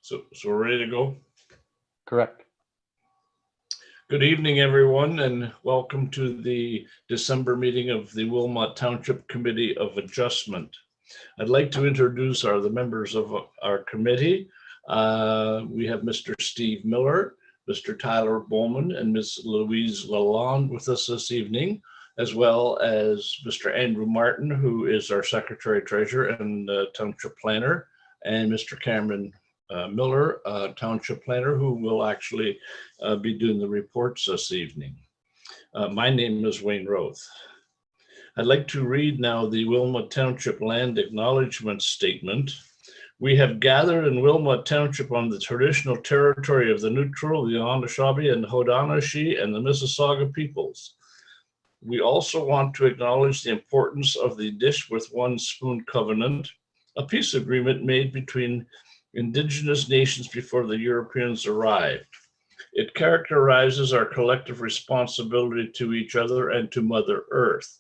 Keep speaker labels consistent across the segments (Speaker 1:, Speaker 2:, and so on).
Speaker 1: So we're ready to go?
Speaker 2: Correct.
Speaker 1: Good evening, everyone, and welcome to the December meeting of the Wilmot Township Committee of Adjustment. I'd like to introduce the members of our committee. We have Mr. Steve Miller, Mr. Tyler Bowman, and Ms. Louise Lalonde with us this evening, as well as Mr. Andrew Martin, who is our Secretary Treasurer and Township Planner, and Mr. Cameron Miller, Township Planner, who will actually be doing the reports this evening. My name is Wayne Roth. I'd like to read now the Wilmot Township Land Acknowledgement Statement. We have gathered in Wilmot Township on the traditional territory of the Neutral, the Anishinaabe, and Haudenosaunee, and the Mississauga peoples. We also want to acknowledge the importance of the Dish with One Spoon Covenant, a peace agreement made between Indigenous nations before the Europeans arrived. It characterizes our collective responsibility to each other and to Mother Earth.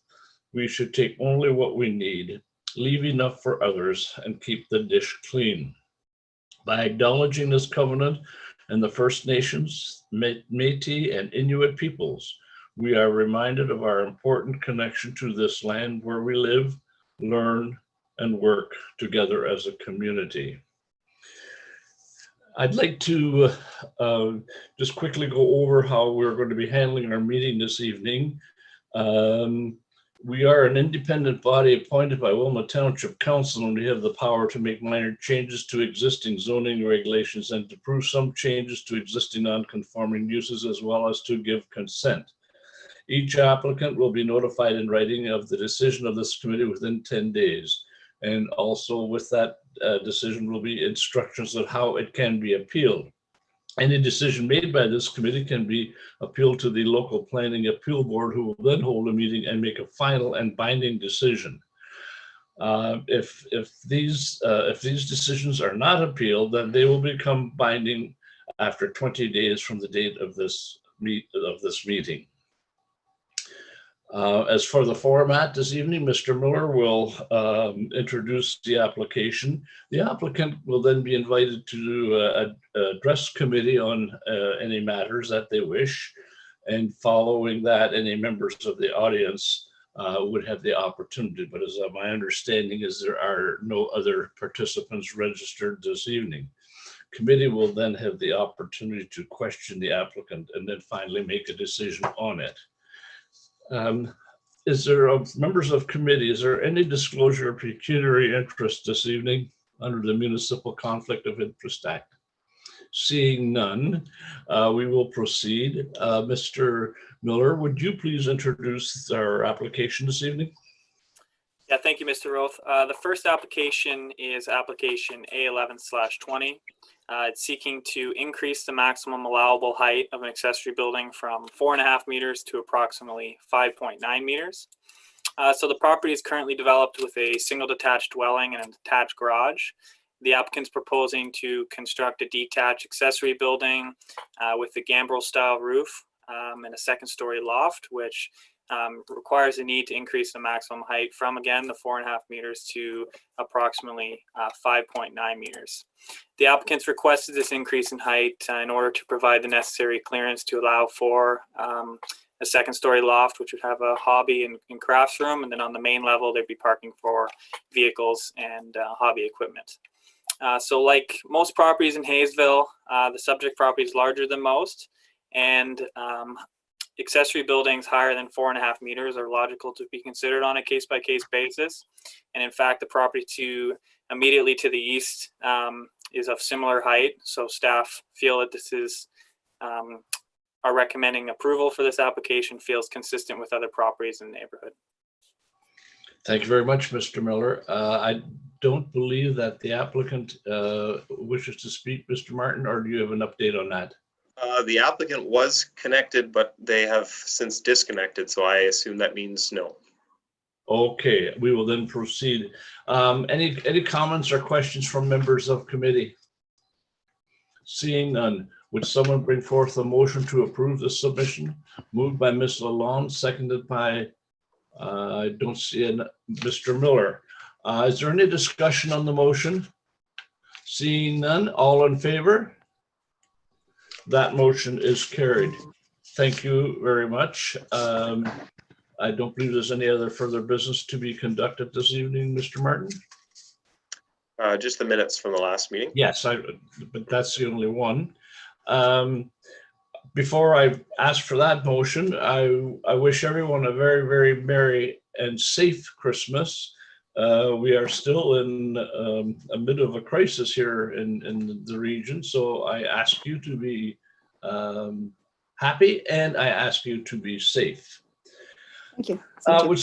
Speaker 1: We should take only what we need, leave enough for others, and keep the dish clean. By acknowledging this covenant and the First Nations, Métis, and Inuit peoples, we are reminded of our important connection to this land where we live, learn, and work together as a community. I'd like to just quickly go over how we're going to be handling our meeting this evening. We are an independent body appointed by Wilmot Township Council, and we have the power to make minor changes to existing zoning regulations and to approve some changes to existing non-conforming uses, as well as to give consent. Each applicant will be notified in writing of the decision of this committee within 10 days. And also with that decision will be instructions on how it can be appealed. Any decision made by this committee can be appealed to the local planning appeal board, who will then hold a meeting and make a final and binding decision. If these decisions are not appealed, then they will become binding after 20 days from the date of this meeting. As for the format this evening, Mr. Miller will introduce the application. The applicant will then be invited to address committee on any matters that they wish. And following that, any members of the audience would have the opportunity. But as my understanding is, there are no other participants registered this evening. Committee will then have the opportunity to question the applicant and then finally make a decision on it. Is there, members of committee, is there any disclosure of pecuniary interest this evening under the Municipal Conflict of Interest Act? Seeing none, we will proceed. Mr. Miller, would you please introduce our application this evening?
Speaker 3: Yeah, thank you, Mr. Roth. The first application is application A11/20. It's seeking to increase the maximum allowable height of an accessory building from 4.5 meters to approximately 5.9 meters. So the property is currently developed with a single detached dwelling and a detached garage. The applicant's proposing to construct a detached accessory building with a gambrel style roof and a second-story loft, which requires the need to increase the maximum height from, again, the 4.5 meters to approximately 5.9 meters. The applicants requested this increase in height in order to provide the necessary clearance to allow for a second-story loft, which would have a hobby and crafts room, and then on the main level, there'd be parking for vehicles and hobby equipment. So like most properties in Hayesville, the subject property is larger than most, and accessory buildings higher than 4.5 meters are logical to be considered on a case-by-case basis. And in fact, the property immediately to the east is of similar height. So staff feel that this is, are recommending approval for this application, feels consistent with other properties in the neighborhood.
Speaker 1: Thank you very much, Mr. Miller. I don't believe that the applicant wishes to speak, Mr. Martin, or do you have an update on that?
Speaker 4: The applicant was connected, but they have since disconnected, so I assume that means no.
Speaker 1: Okay, we will then proceed. Any comments or questions from members of committee? Seeing none, would someone bring forth a motion to approve the submission? Moved by Ms. Lalonde, seconded by, I don't see Mr. Miller. Is there any discussion on the motion? Seeing none, all in favor? That motion is carried. Thank you very much. I don't believe there's any other further business to be conducted this evening, Mr. Martin.
Speaker 4: Just the minutes from the last meeting.
Speaker 1: Yes, but that's the only one. Before I ask for that motion, I wish everyone a very, very merry and safe Christmas. We are still in a bit of a crisis here in the region, so I ask you to be happy and I ask you to be safe.
Speaker 2: Thank you.
Speaker 1: Would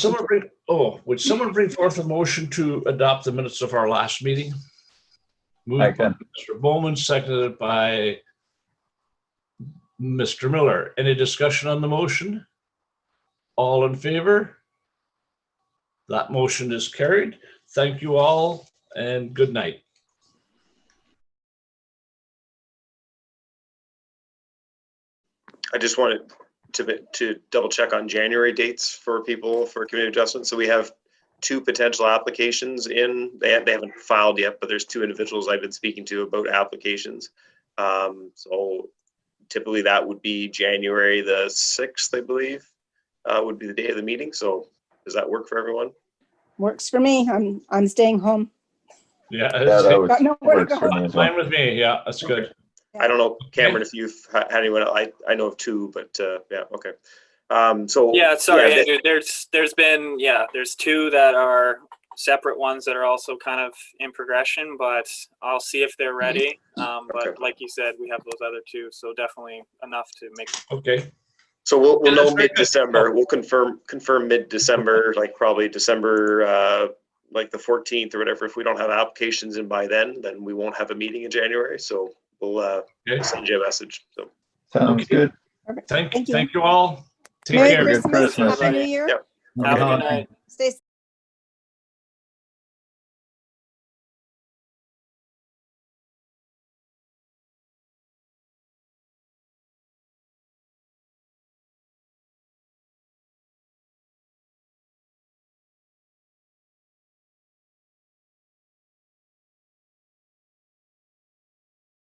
Speaker 1: someone bring forth a motion to adopt the minutes of our last meeting? Moved by Mr. Bowman, seconded by Mr. Miller. Any discussion on the motion? All in favor? That motion is carried. Thank you all and good night.
Speaker 4: I just wanted to double check on January dates for people for community adjustment. So we have 2 potential applications in. They haven't filed yet, but there's 2 individuals I've been speaking to about applications. So typically that would be January the 6th, I believe, would be the day of the meeting. So does that work for everyone?
Speaker 2: Works for me. I'm staying home.
Speaker 1: Yeah,
Speaker 2: Got nowhere to
Speaker 5: works for
Speaker 2: go.
Speaker 5: me as well.
Speaker 1: fine with me. Yeah, that's good.
Speaker 4: I don't know, Cameron, if you've had anyone. I know of 2, but yeah, okay. So
Speaker 3: Yeah, sorry,
Speaker 4: yeah,
Speaker 3: Andrew, there's 2 that are separate ones that are also kind of in progression, but I'll see if they're ready. But
Speaker 4: Okay.
Speaker 3: like you said, we have those other 2, so definitely enough to make.
Speaker 1: Okay.
Speaker 4: So we'll
Speaker 1: Yeah,
Speaker 4: know
Speaker 1: that's very good.
Speaker 4: mid-December. We'll confirm mid-December, like probably December, like the 14th or whatever. If we don't have applications in by then we won't have a meeting in January. So we'll send you a message. So
Speaker 5: Sounds good.
Speaker 2: Perfect.
Speaker 1: Thank
Speaker 2: Thank you.
Speaker 1: you all. Take
Speaker 2: Merry
Speaker 1: care.
Speaker 5: Good
Speaker 2: Christmas.
Speaker 5: Christmas.
Speaker 2: Happy New Year.
Speaker 4: Yep.
Speaker 3: Have a good night.
Speaker 2: Stay safe.